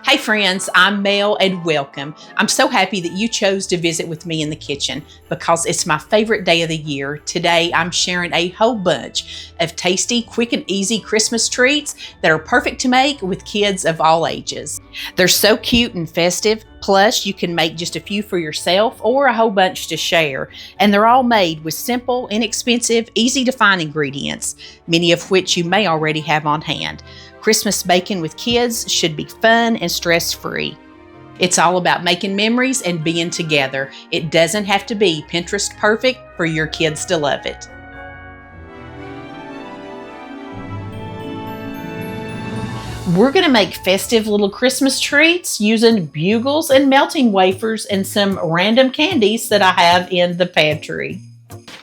Hey friends, I'm Mel and welcome. I'm so happy that you chose to visit with me in the kitchen because it's my favorite day of the year. Today I'm sharing a whole bunch of tasty, quick and easy Christmas treats that are perfect to make with kids of all ages. They're so cute and festive, plus you can make just a few for yourself or a whole bunch to share. And they're all made with simple, inexpensive, easy to find ingredients, many of which you may already have on hand. Christmas baking with kids should be fun and stress-free. It's all about making memories and being together. It doesn't have to be Pinterest perfect for your kids to love it. We're going to make festive little Christmas treats using Bugles and melting wafers and some random candies that I have in the pantry.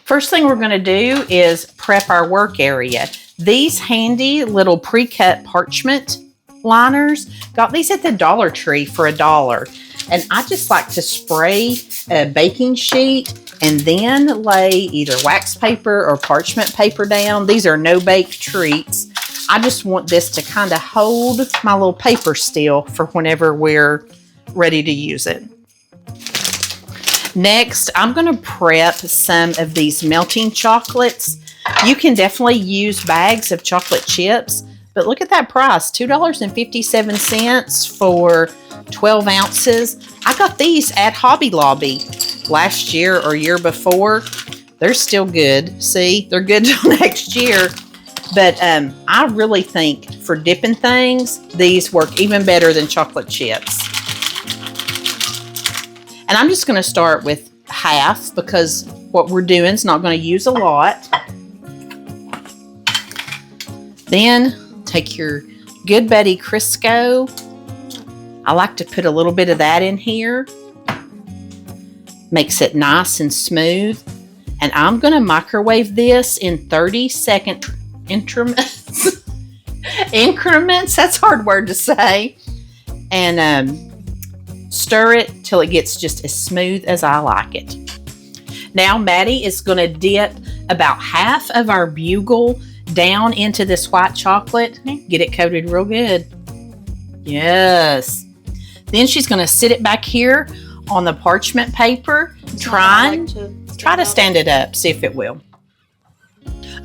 First thing we're going to do is prep our work area. These handy little pre-cut parchment liners, got these at the Dollar Tree for $1. And I just like to spray a baking sheet and then lay either wax paper or parchment paper down. These are no-bake treats. I just want this to kind of hold my little paper still for whenever we're ready to use it. Next, I'm going to prep some of these melting chocolates. You can definitely use bags of chocolate chips, but look at that price, $2.57 for 12 ounces. I got these at Hobby Lobby last year or year before. They're still good. See, they're good till next year. But I really think for dipping things, these work even better than chocolate chips. And I'm just going to start with half because what we're doing is not going to use a lot. Then take your Good Buddy Crisco. I like to put a little bit of that in here. Makes it nice and smooth. And I'm going to microwave this in 30-second increments. Increments, that's a hard word to say. And stir it till it gets just as smooth as I like it. Now Maddie is going to dip about half of our Bugle down into this white chocolate. Get it coated real good. Yes. Then she's going to sit it back here on the parchment paper. Try to stand it up. See if it will.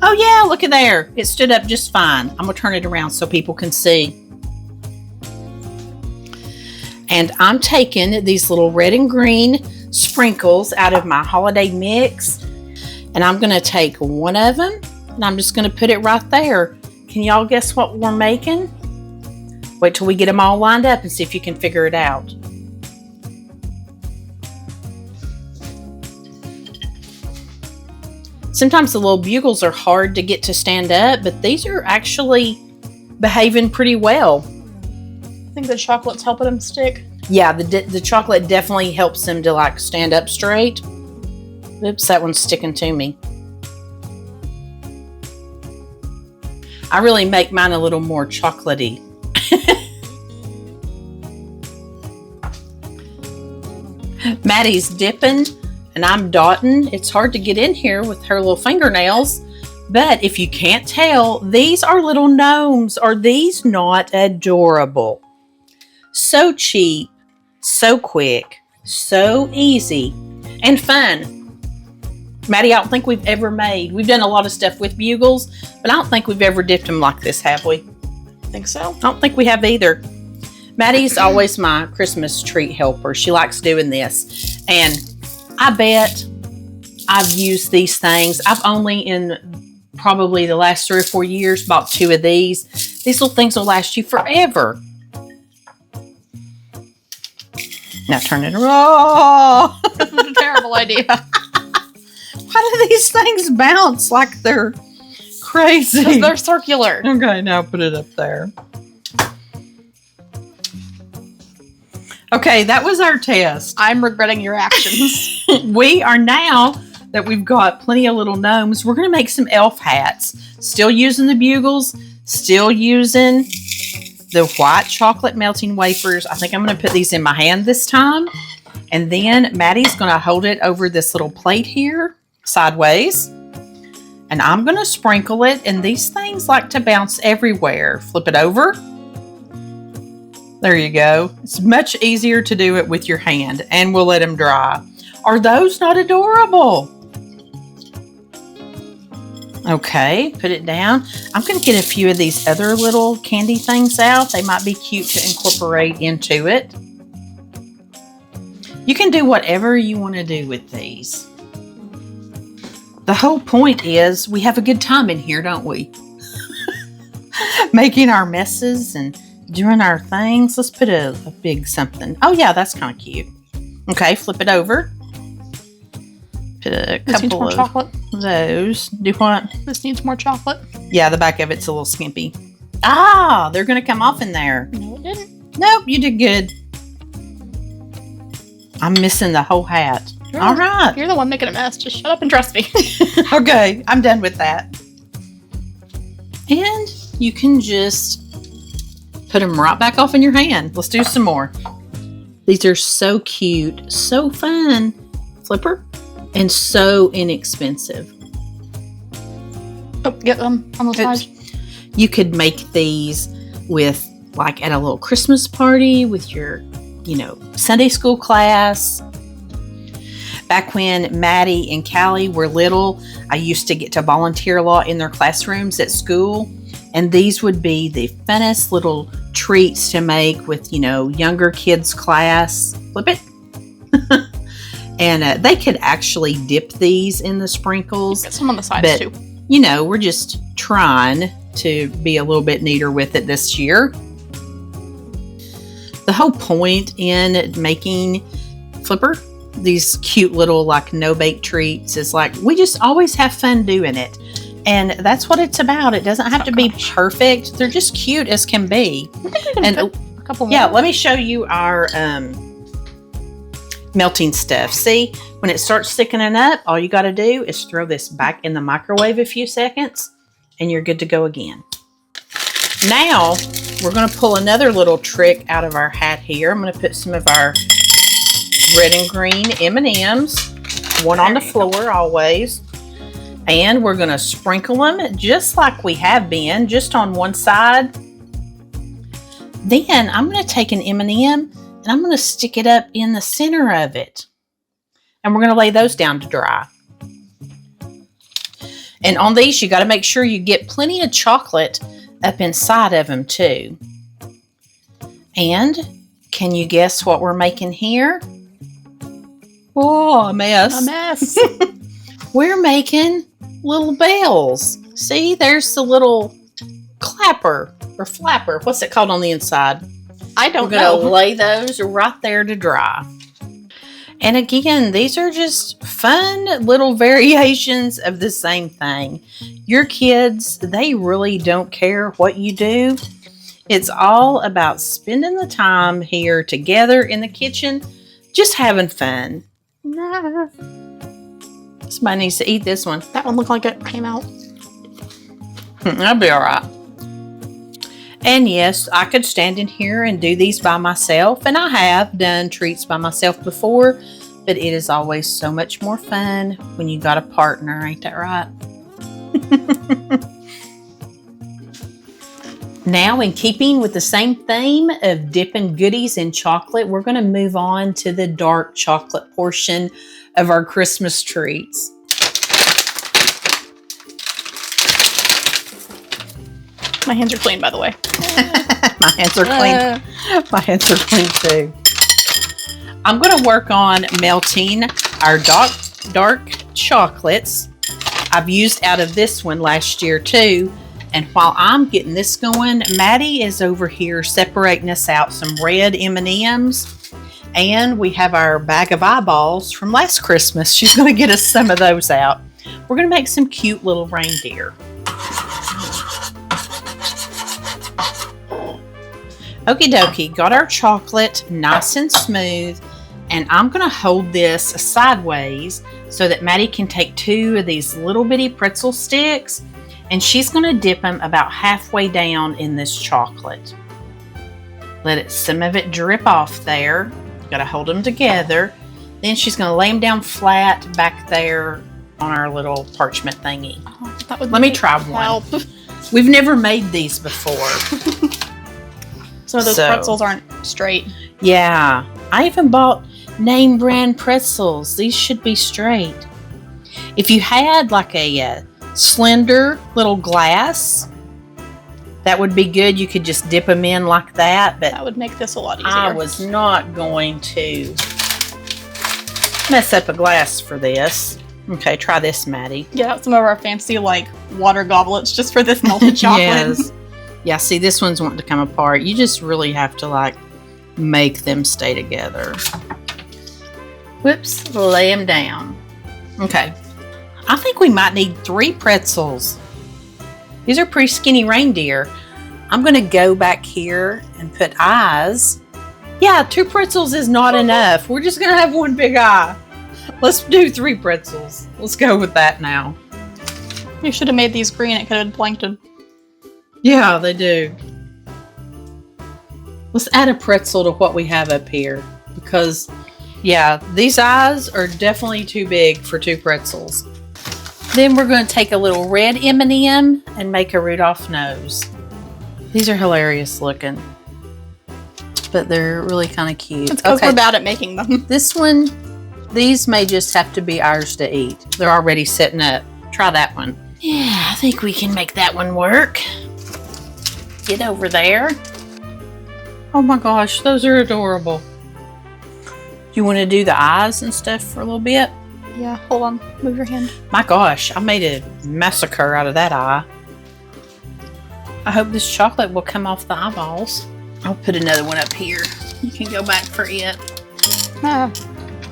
Oh yeah, look at there. It stood up just fine. I'm going to turn it around so people can see. And I'm taking these little red and green sprinkles out of my holiday mix. And I'm going to take one of them and I'm just going to put it right there. Can y'all guess what we're making? Wait till we get them all lined up and see if you can figure it out. Sometimes the little Bugles are hard to get to stand up, but these are actually behaving pretty well. I think the chocolate's helping them stick. Yeah, the chocolate definitely helps them to like stand up straight. Oops, that one's sticking to me. I really make mine a little more chocolatey. Maddie's dipping and I'm dotting. It's hard to get in here with her little fingernails. But if you can't tell, these are little gnomes. Are these not adorable? So cheap, so quick, so easy, and fun. Maddie, I don't think we've ever made. We've done a lot of stuff with Bugles, but I don't think we've ever dipped them like this, have we? Think so? I don't think we have either. Maddie's always my Christmas treat helper. She likes doing this. And I bet I've used these things. I've only in probably the last 3 or 4 years bought 2 of these. These little things will last you forever. Now turn it around. Oh, That's a terrible idea. Why do these things bounce like they're crazy? Because they're circular. Okay, now put it up there. Okay, that was our test. I'm regretting your actions. We are now that we've got plenty of little gnomes, we're going to make some elf hats. Still using the Bugles, still using the white chocolate melting wafers. I think I'm going to put these in my hand this time. And then Maddie's going to hold it over this little plate here, sideways. And I'm going to sprinkle it. And these things like to bounce everywhere. Flip it over. There you go. It's much easier to do it with your hand, and we'll let them dry. Are those not adorable? Okay, put it down. I'm going to get a few of these other little candy things out. They might be cute to incorporate into it. You can do whatever you want to do with these. The whole point is we have a good time in here, don't we? Making our messes and doing our things. Let's put a big something. Oh yeah, that's kind of cute. Okay, flip it over. Put a couple of chocolate. Those. Do what? This needs more chocolate. Yeah, the back of it's a little skimpy. Ah, they're going to come off in there. No, it didn't. Nope, you did good. I'm missing the whole hat. All right. You're the one making a mess. Just shut up and trust me. Okay, I'm done with that. And you can just put them right back off in your hand. Let's do some more. These are so cute, so fun. Flipper. And so inexpensive. Oh, get them on the sides. You could make these with, like, at a little Christmas party with your, Sunday school class. Back when Maddie and Callie were little, I used to get to volunteer a lot in their classrooms at school. And these would be the funnest little treats to make with, younger kids' class. Flip it. And they could actually dip these in the sprinkles. Get some on the sides too. We're just trying to be a little bit neater with it this year. The whole point in making Flipper these cute little no-bake treats is we just always have fun doing it. And that's what it's about. It doesn't have to be perfect. They're just cute as can be. And a couple more. Yeah, let me show you our melting stuff. See, when it starts thickening up, all you got to do is throw this back in the microwave a few seconds and you're good to go again. Now we're going to pull another little trick out of our hat here. I'm going to put some of our red and green M&Ms, one on the floor always, and we're going to sprinkle them just like we have been, just on one side. Then I'm going to take an M&M and I'm going to stick it up in the center of it. And we're going to lay those down to dry. And on these, you got to make sure you get plenty of chocolate up inside of them too. And can you guess what we're making here? Oh, a mess. A mess. We're making little bells. See, there's the little clapper or flapper. What's it called on the inside? I don't know. We're going to lay those right there to dry. And again, these are just fun little variations of the same thing. Your kids, they really don't care what you do. It's all about spending the time here together in the kitchen, just having fun. Somebody needs to eat this one. That one looked like it came out. That'll be all right. And yes, I could stand in here and do these by myself, and I have done treats by myself before, but it is always so much more fun when you got a partner, ain't that right? Now, in keeping with the same theme of dipping goodies in chocolate, we're going to move on to the dark chocolate portion of our Christmas treats. My hands are clean, by the way. My hands are clean. My hands are clean too. I'm going to work on melting our dark chocolates. I've used out of this one last year too. And while I'm getting this going, Maddie is over here separating us out some red M&Ms. And we have our bag of eyeballs from last Christmas. She's going to get us some of those out. We're going to make some cute little reindeer. Okie dokie, got our chocolate nice and smooth, and I'm going to hold this sideways so that Maddie can take two of these little bitty pretzel sticks, and she's going to dip them about halfway down in this chocolate. Let some of it drip off there. Got to hold them together. Then she's going to lay them down flat back there on our little parchment thingy. Let me try one. Help. We've never made these before. Some of those pretzels aren't straight. Yeah. I even bought name brand pretzels. These should be straight. If you had like a slender little glass, that would be good. You could just dip them in like that. But that would make this a lot easier. I was not going to mess up a glass for this. Okay, try this, Maddie. Get out some of our fancy like water goblets just for this melted chocolate. Yes. Yeah, see, this one's wanting to come apart. You just really have to like make them stay together. Whoops, lay them down. Okay. I think we might need 3 pretzels. These are pretty skinny reindeer. I'm going to go back here and put eyes. Yeah, 2 pretzels is not enough. We're just going to have one big eye. Let's do 3 pretzels. Let's go with that now. You should have made these green. It could have been plankton. Yeah, they do. Let's add a pretzel to what we have up here. Because, yeah, these eyes are definitely too big for 2 pretzels. Then we're going to take a little red M&M and make a Rudolph nose. These are hilarious looking. But they're really kind of cute. It's because we're bad at making them. This one, these may just have to be ours to eat. They're already setting up. Try that one. Yeah, I think we can make that one work. Get over there. Oh my gosh, those are adorable. Do you want to do the eyes and stuff for a little bit? Yeah, hold on. Move your hand. My gosh, I made a massacre out of that eye. I hope this chocolate will come off the eyeballs. I'll put another one up here. You can go back for it. Ah.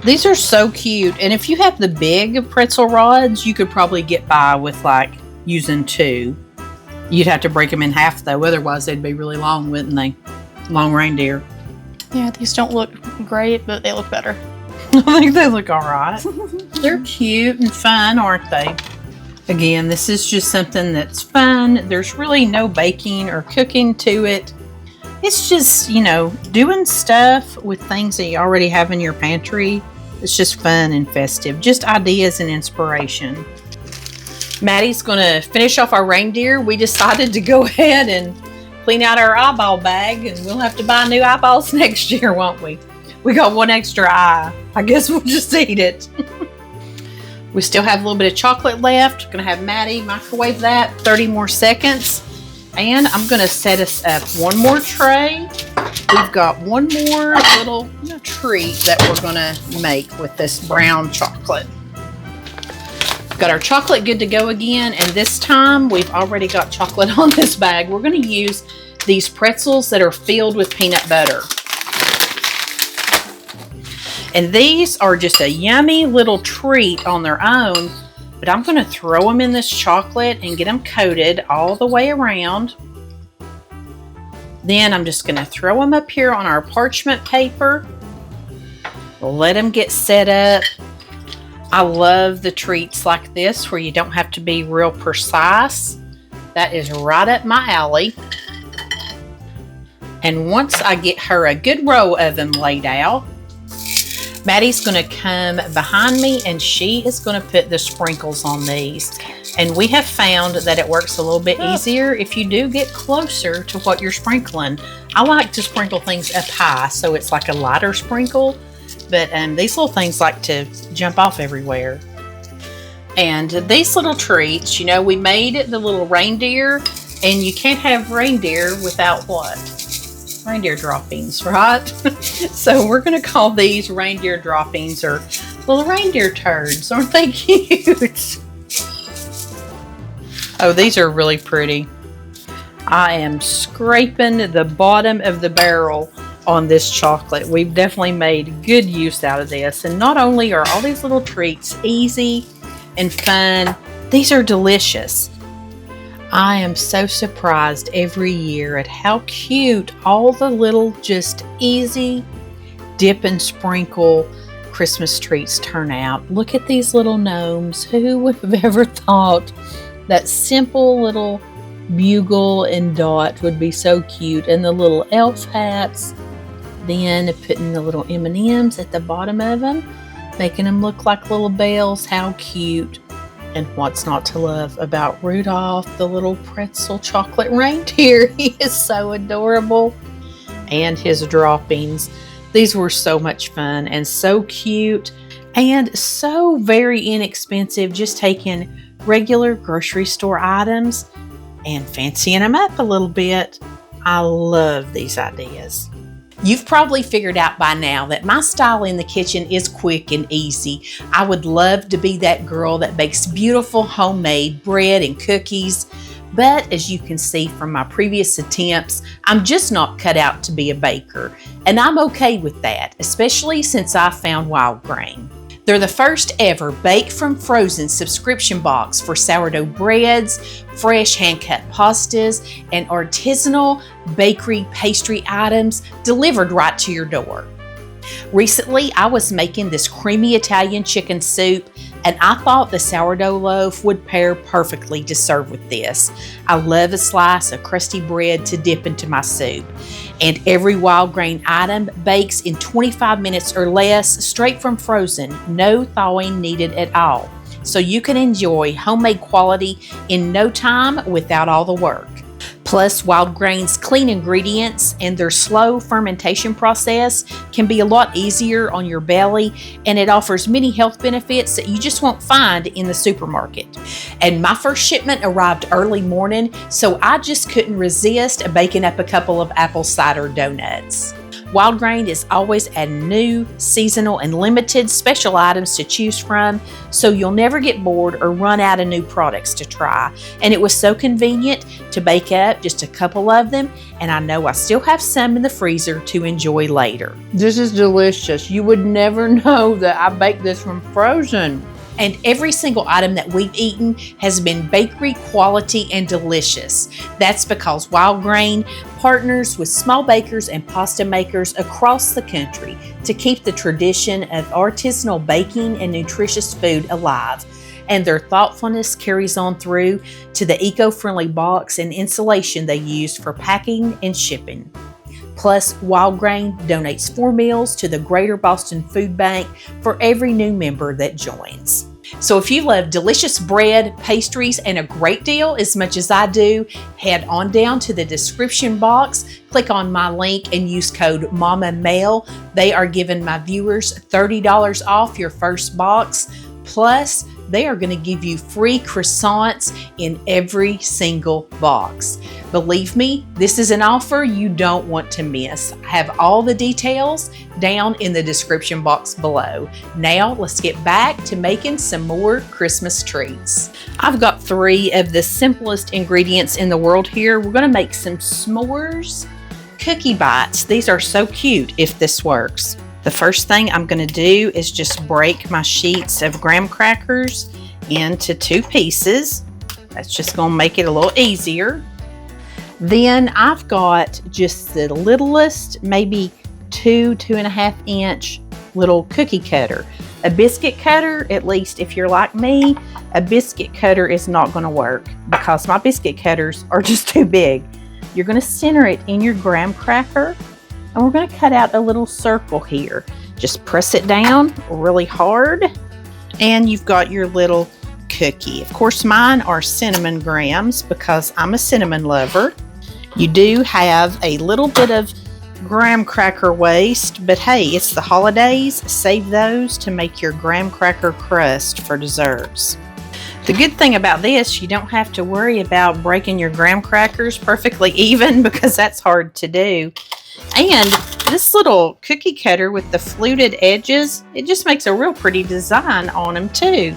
These are so cute. And if you have the big pretzel rods, you could probably get by with like using 2. You'd have to break them in half though. Otherwise they'd be really long, wouldn't they? Long reindeer. Yeah, these don't look great, but they look better. I think they look all right. They're cute and fun, aren't they? Again, this is just something that's fun. There's really no baking or cooking to it. It's just, you know, doing stuff with things that you already have in your pantry. It's just fun and festive. Just ideas and inspiration. Maddie's going to finish off our reindeer. We decided to go ahead and clean out our eyeball bag, and we'll have to buy new eyeballs next year, won't we? We got 1 extra eye. I guess we'll just eat it. We still have a little bit of chocolate left. Gonna have Maddie microwave that 30 more seconds. And I'm gonna set us up one more tray. We've got one more little treat that we're gonna make with this brown chocolate. Got our chocolate good to go again, and this time we've already got chocolate on this bag. We're gonna use these pretzels that are filled with peanut butter. And these are just a yummy little treat on their own, but I'm going to throw them in this chocolate and get them coated all the way around. Then I'm just going to throw them up here on our parchment paper. Let them get set up. I love the treats like this where you don't have to be real precise. That is right up my alley. And once I get her a good row of them laid out, Maddie's going to come behind me and she is going to put the sprinkles on these. And we have found that it works a little bit easier if you do get closer to what you're sprinkling. I like to sprinkle things up high so it's like a lighter sprinkle, but these little things like to jump off everywhere. And these little treats, you know, we made the little reindeer, and you can't have reindeer without what? Reindeer droppings, right? So we're going to call these reindeer droppings, or little reindeer turds. Aren't they cute? Oh, these are really pretty. I am scraping the bottom of the barrel on this chocolate. We've definitely made good use out of this. And not only are all these little treats easy and fun, these are delicious. I am so surprised every year at how cute all the little just easy dip and sprinkle Christmas treats turn out. Look at these little gnomes. Who would have ever thought that simple little bugle and dot would be so cute? And the little elf hats, then putting the little M&Ms at the bottom of them, making them look like little bells. How cute. And what's not to love about Rudolph, the little pretzel chocolate reindeer? He is so adorable. and his droppings. These were so much fun and so cute and so very inexpensive, just taking regular grocery store items and fancying them up a little bit. I love these ideas. You've probably figured out by now that my style in the kitchen is quick and easy. I would love to be that girl that bakes beautiful homemade bread and cookies. But as you can see from my previous attempts, I'm just not cut out to be a baker. And I'm okay with that, especially since I found Wild Grain. They're the first ever Bake from Frozen subscription box for sourdough breads, fresh hand-cut pastas, and artisanal bakery pastry items delivered right to your door. Recently, I was making this creamy Italian chicken soup, and I thought the sourdough loaf would pair perfectly to serve with this. I love a slice of crusty bread to dip into my soup. And every Wild Grain item bakes in 25 minutes or less, straight from frozen, no thawing needed at all. So you can enjoy homemade quality in no time without all the work. Plus, Wild Grain's clean ingredients and their slow fermentation process can be a lot easier on your belly, and it offers many health benefits that you just won't find in the supermarket. And my first shipment arrived early morning, so I just couldn't resist baking up a couple of apple cider donuts. Wild Grain is always adding new, seasonal, and limited special items to choose from, so you'll never get bored or run out of new products to try. And it was so convenient to bake up just a couple of them, and I know I still have some in the freezer to enjoy later. This is delicious. You would never know that I baked this from frozen. And every single item that we've eaten has been bakery quality and delicious. That's because Wild Grain partners with small bakers and pasta makers across the country to keep the tradition of artisanal baking and nutritious food alive. And their thoughtfulness carries on through to the eco-friendly box and insulation they use for packing and shipping. Plus, Wild Grain donates 4 meals to the Greater Boston Food Bank for every new member that joins. So if you love delicious bread, pastries, and a great deal as much as I do, head on down to the description box, click on my link, and use code MOMMAMAIL. They are giving my viewers $30 off your first box. Plus, they are going to give you free croissants in every single box. Believe me, this is an offer you don't want to miss. I have all the details down in the description box below. Now, let's get back to making some more Christmas treats. I've got 3 of the simplest ingredients in the world here. We're going to make some s'mores cookie bites. These are so cute if this works. The first thing I'm going to do is just break my sheets of graham crackers into 2 pieces. That's just going to make it a little easier. Then I've got just the littlest, maybe 2.5 inch little cookie cutter. A biscuit cutter, at least if you're like me, a biscuit cutter is not going to work because my biscuit cutters are just too big. You're going to center it in your graham cracker. And we're going to cut out a little circle here. Just press it down really hard. And you've got your little cookie. Of course, mine are cinnamon grahams because I'm a cinnamon lover. You do have a little bit of graham cracker waste, but hey, it's the holidays. Save those to make your graham cracker crust for desserts. The good thing about this, you don't have to worry about breaking your graham crackers perfectly even because that's hard to do. And this little cookie cutter with the fluted edges, it just makes a real pretty design on them too.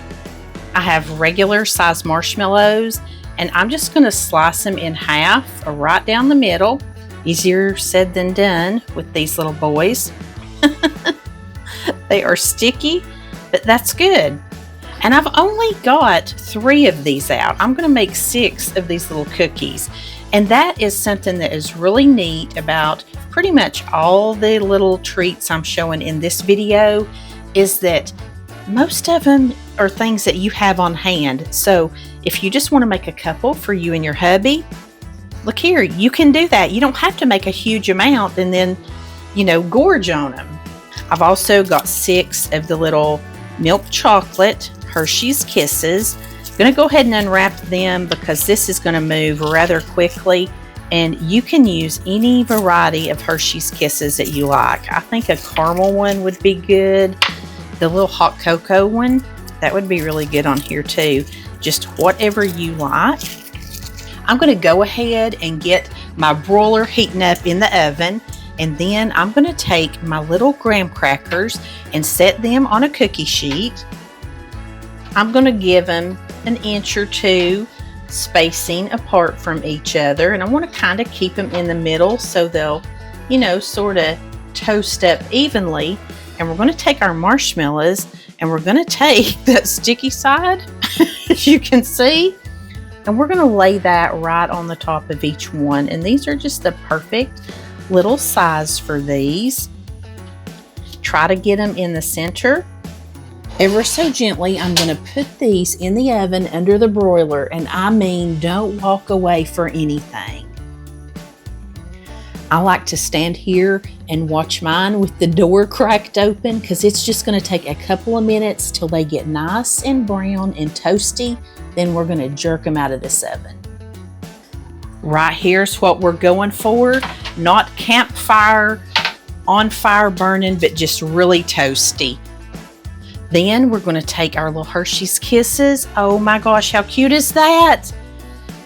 I have regular size marshmallows, and I'm just going to slice them in half right down the middle. Easier said than done with these little boys. They are sticky, but that's good. And I've only got 3 of these out. I'm going to make 6 of these little cookies. And that is something that is really neat about pretty much all the little treats I'm showing in this video is that most of them are things that you have on hand. So if you just want to make a couple for you and your hubby, look here, you can do that. You don't have to make a huge amount and then, gorge on them. I've also got 6 of the little milk chocolate Hershey's Kisses. I'm going to go ahead and unwrap them because this is going to move rather quickly And you can use any variety of Hershey's Kisses that you like. I think a caramel one would be good. The little hot cocoa one, that would be really good on here too. Just whatever you like. I'm going to go ahead and get my broiler heating up in the oven. And then I'm going to take my little graham crackers and set them on a cookie sheet. I'm going to give them an inch or two spacing apart from each other. And I want to kind of keep them in the middle so they'll, you know, sort of toast up evenly. And we're going to take our marshmallows and we're going to take that sticky side, as you can see, and we're going to lay that right on the top of each one. And these are just the perfect little size for these. Try to get them in the center. Ever so gently, I'm going to put these in the oven under the broiler, and I mean, don't walk away for anything. I like to stand here and watch mine with the door cracked open because it's just going to take a couple of minutes till they get nice and brown and toasty. Then we're going to jerk them out of this oven. Right here's what we're going for. Not campfire, on fire burning, but just really toasty. Then we're going to take our little Hershey's Kisses. Oh my gosh, how cute is that?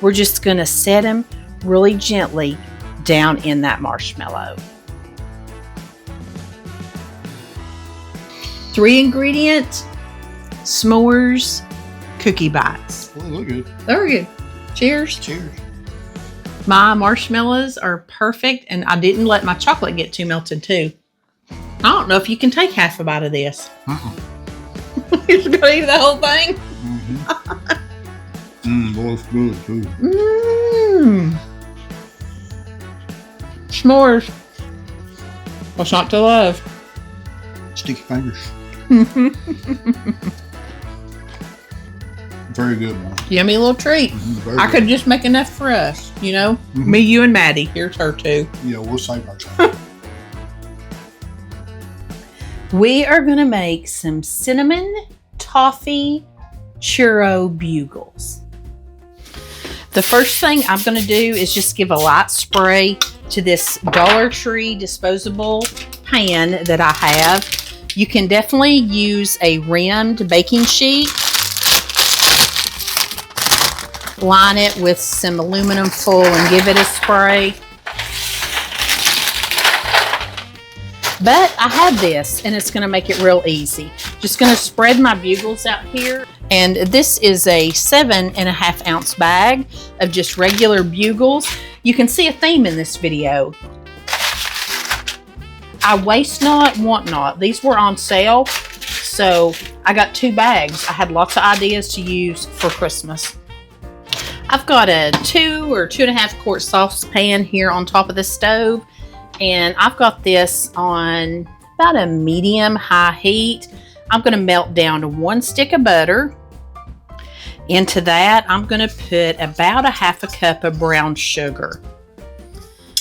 We're just going to set them really gently down in that marshmallow. 3-ingredient s'mores cookie bites. Oh, they look good. They're good. Cheers. Cheers. My marshmallows are perfect, and I didn't let my chocolate get too melted too. I don't know if you can take half a bite of this. You're just gonna eat the whole thing? Boy, it's good too. S'mores. What's not to love? Sticky fingers. Very good, man. Yummy little treat. I could just make enough for us, you know? Me, you, and Maddie. Here's her too. Yeah, we'll save our time. We are going to make some cinnamon toffee churro bugles. The first thing I'm going to do is just give a light spray to this Dollar Tree disposable pan that I have. You can definitely use a rimmed baking sheet. Line it with some aluminum foil and give it a spray. But I have this, and it's going to make it real easy. Just going to spread my bugles out here. And this is a 7.5 ounce bag of just regular bugles. You can see a theme in this video. I waste not, want not. These were on sale, so I got 2 bags. I had lots of ideas to use for Christmas. I've got a 2 or 2.5 quart saucepan here on top of the stove. And I've got this on about a medium-high heat. I'm going to melt down 1 stick of butter. Into that, I'm going to put about a 1/2 cup of brown sugar.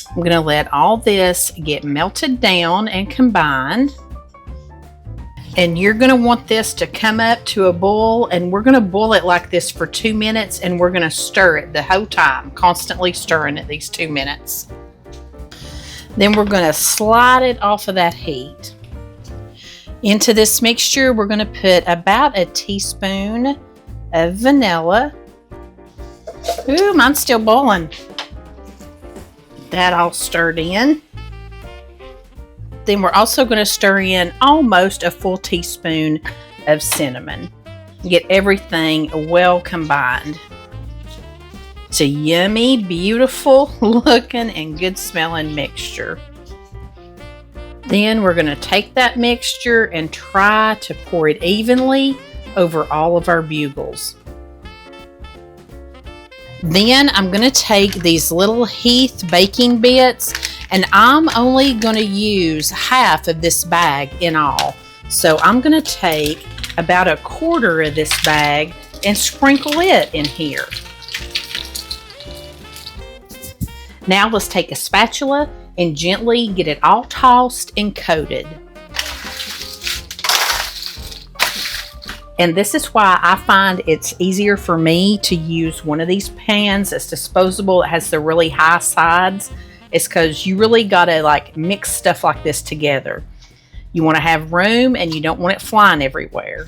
I'm going to let all this get melted down and combined. And you're going to want this to come up to a boil, and we're going to boil it like this for 2 minutes, and we're going to stir it the whole time, constantly stirring it these 2 minutes. Then we're going to slide it off of that heat. Into this mixture, we're going to put about a teaspoon of vanilla. Ooh, mine's still boiling. That all stirred in. Then we're also going to stir in almost a full teaspoon of cinnamon. Get everything well combined. It's a yummy, beautiful looking and good smelling mixture. Then we're going to take that mixture and try to pour it evenly over all of our bugles. Then I'm going to take these little Heath baking bits, and I'm only going to use half of this bag in all. So I'm going to take about 1/4 of this bag and sprinkle it in here. Now let's take a spatula and gently get it all tossed and coated. And this is why I find it's easier for me to use one of these pans that's disposable. It has the really high sides. It's because you really got to like mix stuff like this together. You want to have room and you don't want it flying everywhere.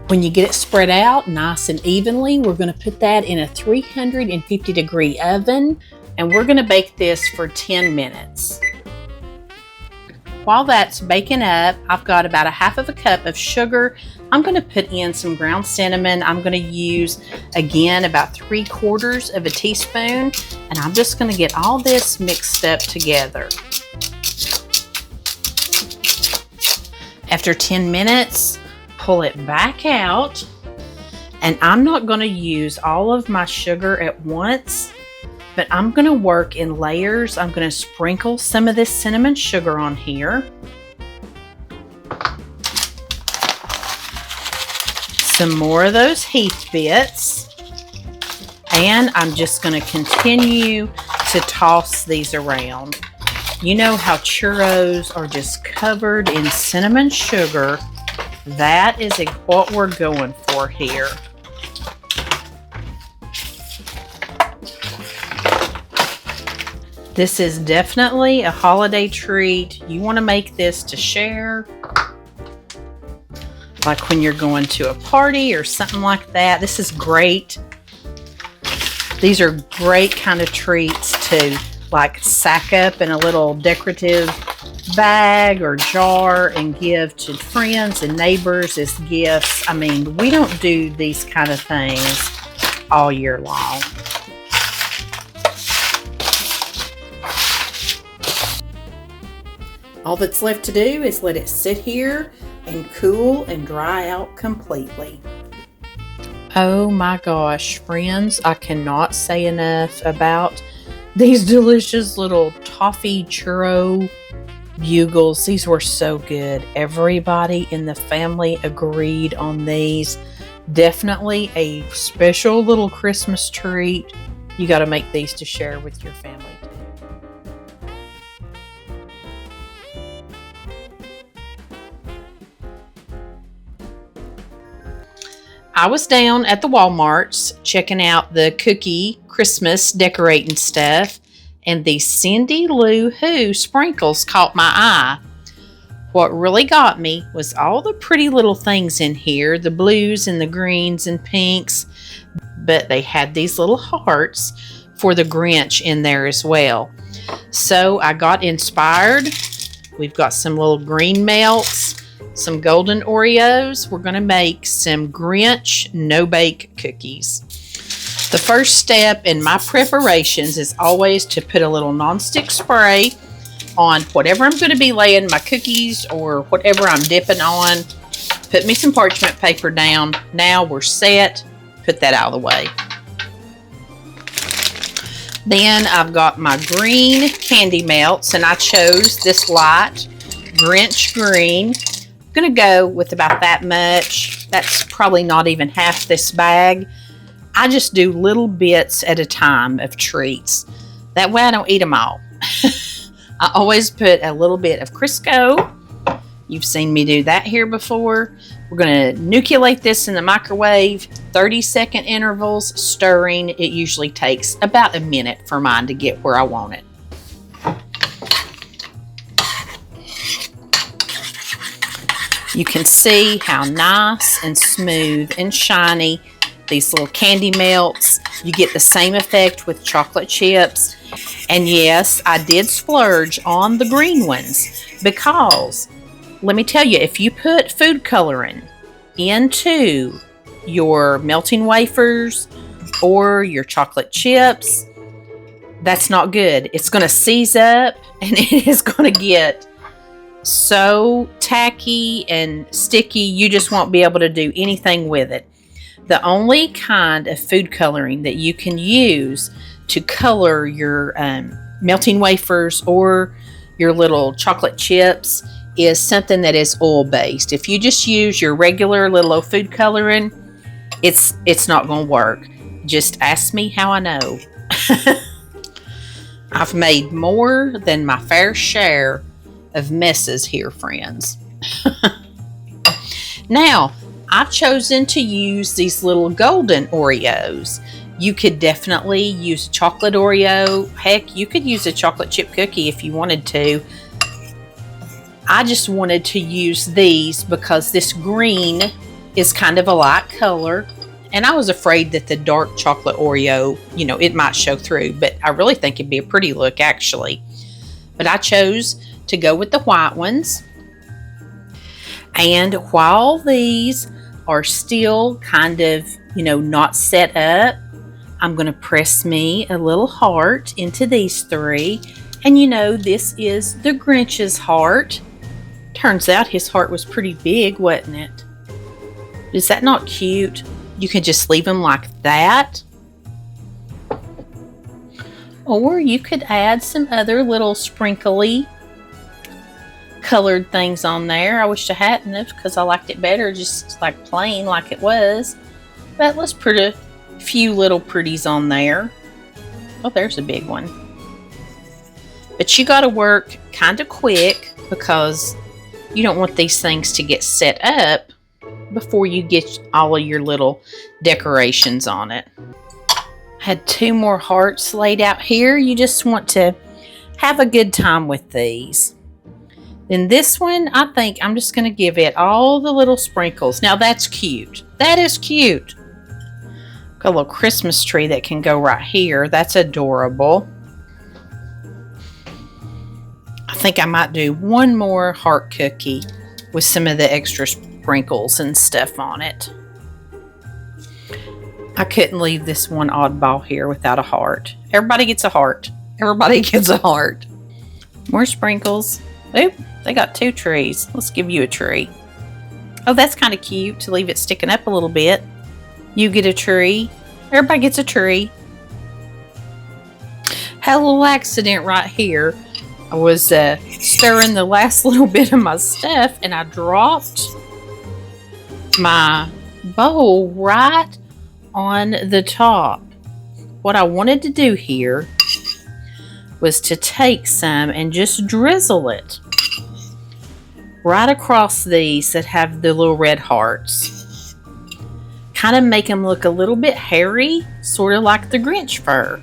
When you get it spread out nice and evenly, we're going to put that in a 350-degree oven, and we're going to bake this for 10 minutes. While that's baking up, I've got about 1/2 cup of sugar. I'm going to put in some ground cinnamon. I'm going to use, again, about 3/4 teaspoon, and I'm just going to get all this mixed up together. After 10 minutes, pull it back out, and I'm not going to use all of my sugar at once, but I'm going to work in layers. I'm going to sprinkle some of this cinnamon sugar on here, some more of those Heath bits, and I'm just going to continue to toss these around. You know how churros are just covered in cinnamon sugar. That is what we're going for here. This is definitely a holiday treat. You want to make this to share, like when you're going to a party or something like that. This is great. These are great kind of treats to like sack up in a little decorative bag or jar and give to friends and neighbors as gifts. I mean, we don't do these kind of things all year long. All that's left to do is let it sit here and cool and dry out completely. Oh my gosh, friends, I cannot say enough about these delicious little toffee churro Bugles. These were so good. Everybody in the family agreed on these. Definitely a special little Christmas treat. You got to make these to share with your family too. I was down at the Walmarts checking out the cookie Christmas decorating stuff, and the Cindy Lou Who sprinkles caught my eye. What really got me was all the pretty little things in here, the blues and the greens and pinks, but they had these little hearts for the Grinch in there as well. So I got inspired. We've got some little green melts, some golden Oreos. We're going to make some Grinch no-bake cookies. The first step in my preparations is always to put a little nonstick spray on whatever I'm going to be laying my cookies or whatever I'm dipping on. Put me some parchment paper down. Now we're set. Put that out of the way. Then I've got my green candy melts, and I chose this light Grinch green. I'm going to go with about that much. That's probably not even half this bag. I just do little bits at a time of treats. That way I don't eat them all. I always put a little bit of Crisco. You've seen me do that here before. We're going to nucleate this in the microwave, 30-second intervals, stirring. It usually takes about a minute for mine to get where I want it. You can see how nice and smooth and shiny these little candy melts. You get the same effect with chocolate chips. And yes, I did splurge on the green ones because, let me tell you, if you put food coloring into your melting wafers or your chocolate chips, that's not good. It's going to seize up and it is going to get so tacky and sticky, you just won't be able to do anything with it. The only kind of food coloring that you can use to color your melting wafers or your little chocolate chips is something that is oil-based. If you just use your regular little old food coloring, it's not going to work. Just ask me how I know. I've made more than my fair share of messes here, friends. Now, I've chosen to use these little golden Oreos. You could definitely use chocolate Oreo. Heck, you could use a chocolate chip cookie if you wanted to. I just wanted to use these because this green is kind of a light color. And I was afraid that the dark chocolate Oreo, you know, it might show through. But I really think it'd be a pretty look, actually. But I chose to go with the white ones. And while these are still kind of, you know, not set up, I'm going to press me a little heart into these three. And you know, this is the Grinch's heart. Turns out his heart was pretty big, wasn't it? Is that not cute? You can just leave them like that. Or you could add some other little sprinkly colored things on there. I wish I hadn't, because I liked it better just like plain like it was. But let's put a few little pretties on there. Oh, there's a big one. But you got to work kind of quick because you don't want these things to get set up before you get all of your little decorations on it. I had 2 more hearts laid out here. You just want to have a good time with these. Then this one, I think I'm just going to give it all the little sprinkles. Now that's cute. That is cute. Got a little Christmas tree that can go right here. That's adorable. I think I might do one more heart cookie with some of the extra sprinkles and stuff on it. I couldn't leave this one oddball here without a heart. Everybody gets a heart. Everybody gets a heart. More sprinkles. Oop, they got 2 trees. Let's give you a tree. Oh, that's kind of cute to leave it sticking up a little bit. You get a tree. Everybody gets a tree. Had a little accident right here. I was stirring the last little bit of my stuff and I dropped my bowl right on the top. What I wanted to do here was to take some and just drizzle it right across these that have the little red hearts. Kind of make them look a little bit hairy, sort of like the Grinch fur.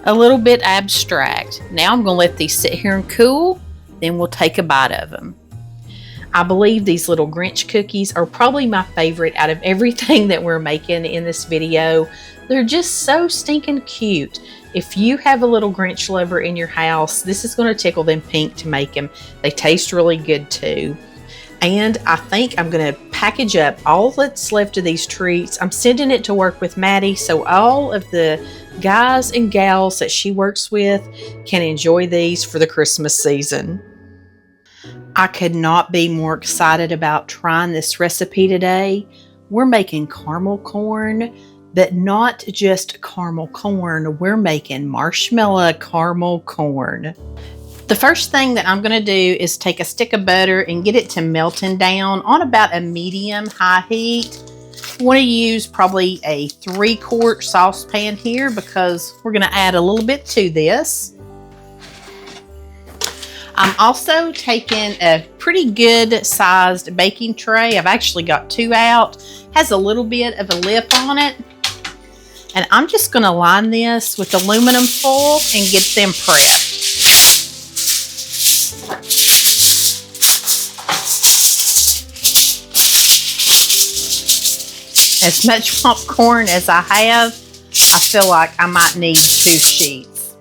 A little bit abstract. Now I'm going to let these sit here and cool, then we'll take a bite of them. I believe these little Grinch cookies are probably my favorite out of everything that we're making in this video. They're just so stinking cute. If you have a little Grinch lover in your house, this is going to tickle them pink to make them. They taste really good too. And I think I'm going to package up all that's left of these treats. I'm sending it to work with Maddie so all of the guys and gals that she works with can enjoy these for the Christmas season. I could not be more excited about trying this recipe today. We're making caramel corn, but not just caramel corn. We're making marshmallow caramel corn. The first thing that I'm going to do is take a stick of butter and get it to melting down on about a medium-high heat. You want to use probably a 3-quart saucepan here because we're going to add a little bit to this. I'm also taking a pretty good sized baking tray. I've actually got 2 out. Has a little bit of a lip on it. And I'm just going to line this with aluminum foil and get them prepped. As much popcorn as I have, I feel like I might need 2 sheets.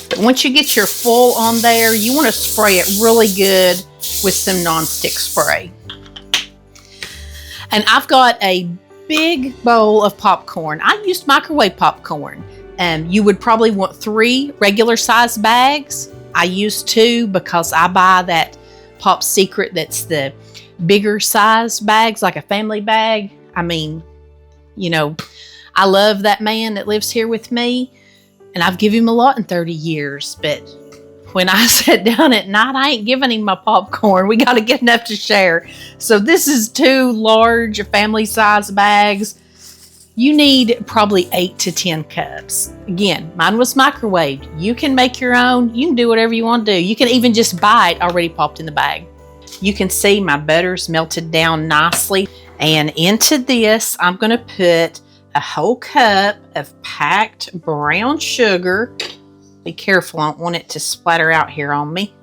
But once you get your full on there, you want to spray it really good with some nonstick spray. And I've got a big bowl of popcorn. I used microwave popcorn. You would probably want 3 regular size bags. I use 2 because I buy that Pop Secret that's the bigger size bags, like a family bag. I mean, you know, I love that man that lives here with me, and I've given him a lot in 30 years, but when I sit down at night, I ain't giving him my popcorn. We got to get enough to share. So this is 2 large family size bags. You need probably 8 to 10 cups. Again, mine was microwaved. You can make your own. You can do whatever you want to do. You can even just buy it already popped in the bag. You can see my butter's melted down nicely. And into this, I'm going to put a whole cup of packed brown sugar. Be careful, I don't want it to splatter out here on me.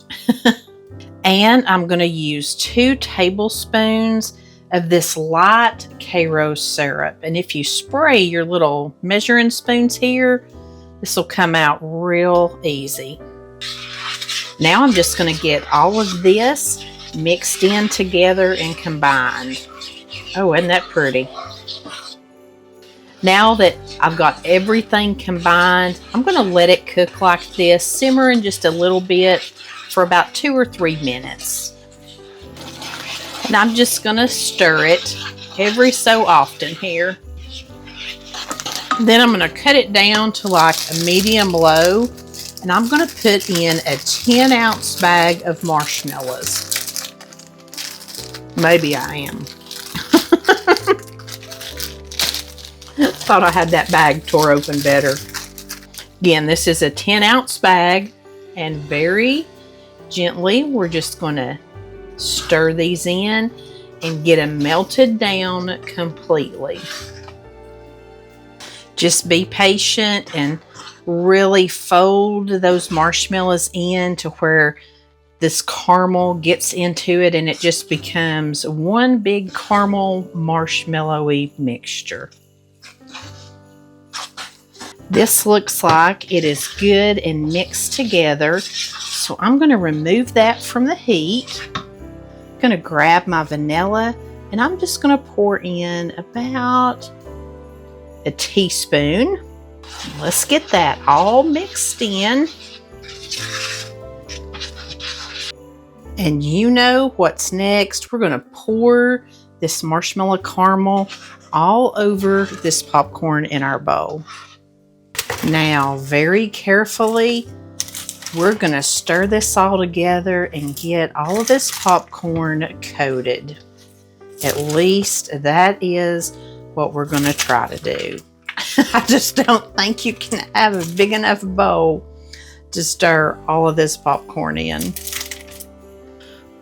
And I'm going to use 2 tablespoons of this light Churro syrup. And if you spray your little measuring spoons here, this will come out real easy. Now I'm just going to get all of this mixed in together and combined. Oh, isn't that pretty? Now that I've got everything combined, I'm going to let it cook like this, simmering just a little bit for about 2 or 3 minutes. And I'm just going to stir it every so often here. Then I'm going to cut it down to like a medium low. And I'm going to put in a 10-ounce bag of marshmallows. Maybe I am. Thought I had that bag tore open better. Again, this is a 10-ounce bag, and very gently we're just going to stir these in and get them melted down completely. Just be patient and really fold those marshmallows in to where this caramel gets into it and it just becomes one big caramel marshmallowy mixture. This looks like it is good and mixed together. So I'm going to remove that from the heat. I'm going to grab my vanilla and I'm just going to pour in about a teaspoon. Let's get that all mixed in. And you know what's next. We're going to pour this marshmallow caramel all over this popcorn in our bowl. Now, very carefully, we're going to stir this all together and get all of this popcorn coated. At least that is what we're going to try to do. I just don't think you can have a big enough bowl to stir all of this popcorn in.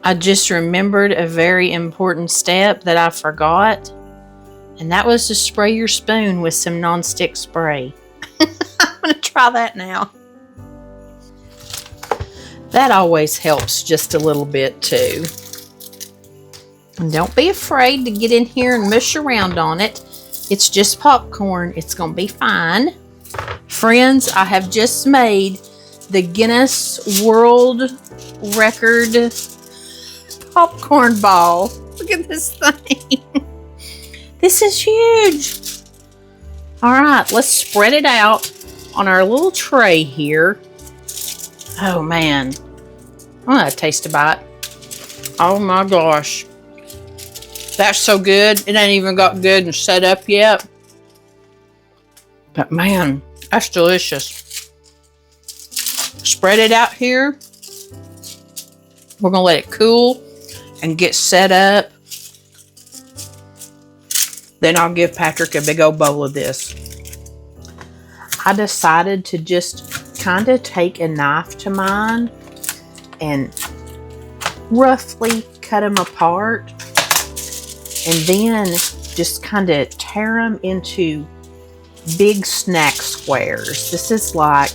I just remembered a very important step that I forgot, and that was to spray your spoon with some nonstick spray. I'm going to try that now. That always helps just a little bit too. And don't be afraid to get in here and mush around on it. It's just popcorn. It's going to be fine. Friends, I have just made the Guinness World Record popcorn ball. Look at this thing. This is huge. All right, let's spread it out on our little tray here. Oh man, I'm gonna taste a bite. Oh my gosh, that's so good. It ain't even got good and set up yet, but man, that's delicious. Spread it out here. We're gonna let it cool and get set up. Then I'll give Patrick a big old bowl of this. I decided to just kind of take a knife to mine and roughly cut them apart. And then just kind of tear them into big snack squares. This is like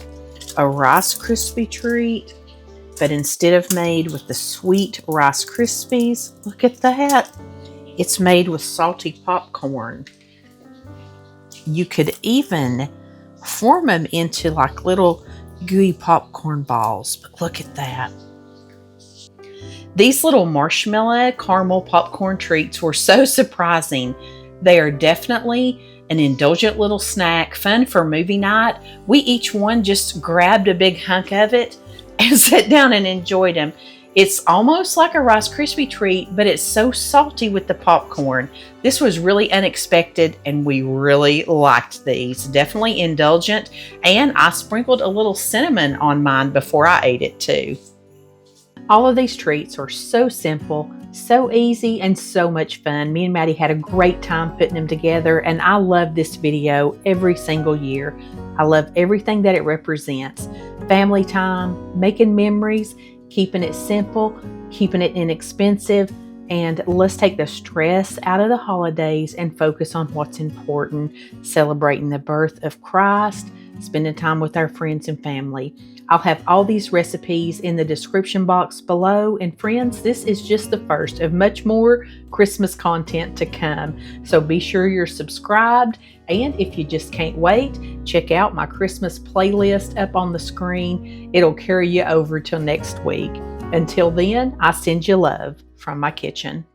a Rice Krispie treat, but instead of made with the sweet Rice Krispies, look at that. It's made with salty popcorn. You could even form them into like little gooey popcorn balls, but look at that. These little marshmallow caramel popcorn treats were so surprising. They are definitely an indulgent little snack, fun for movie night. We each one just grabbed a big hunk of it and sat down and enjoyed them. It's almost like a Rice Krispie treat, but it's so salty with the popcorn. This was really unexpected, and we really liked these. Definitely indulgent, and I sprinkled a little cinnamon on mine before I ate it too. All of these treats are so simple, so easy, and so much fun. Me and Maddie had a great time putting them together, and I love this video every single year. I love everything that it represents. Family time, making memories, keeping it simple, keeping it inexpensive, and let's take the stress out of the holidays and focus on what's important, celebrating the birth of Christ, spending time with our friends and family. I'll have all these recipes in the description box below. And friends, this is just the first of much more Christmas content to come. So be sure you're subscribed. And if you just can't wait, check out my Christmas playlist up on the screen. It'll carry you over till next week. Until then, I send you love from my kitchen.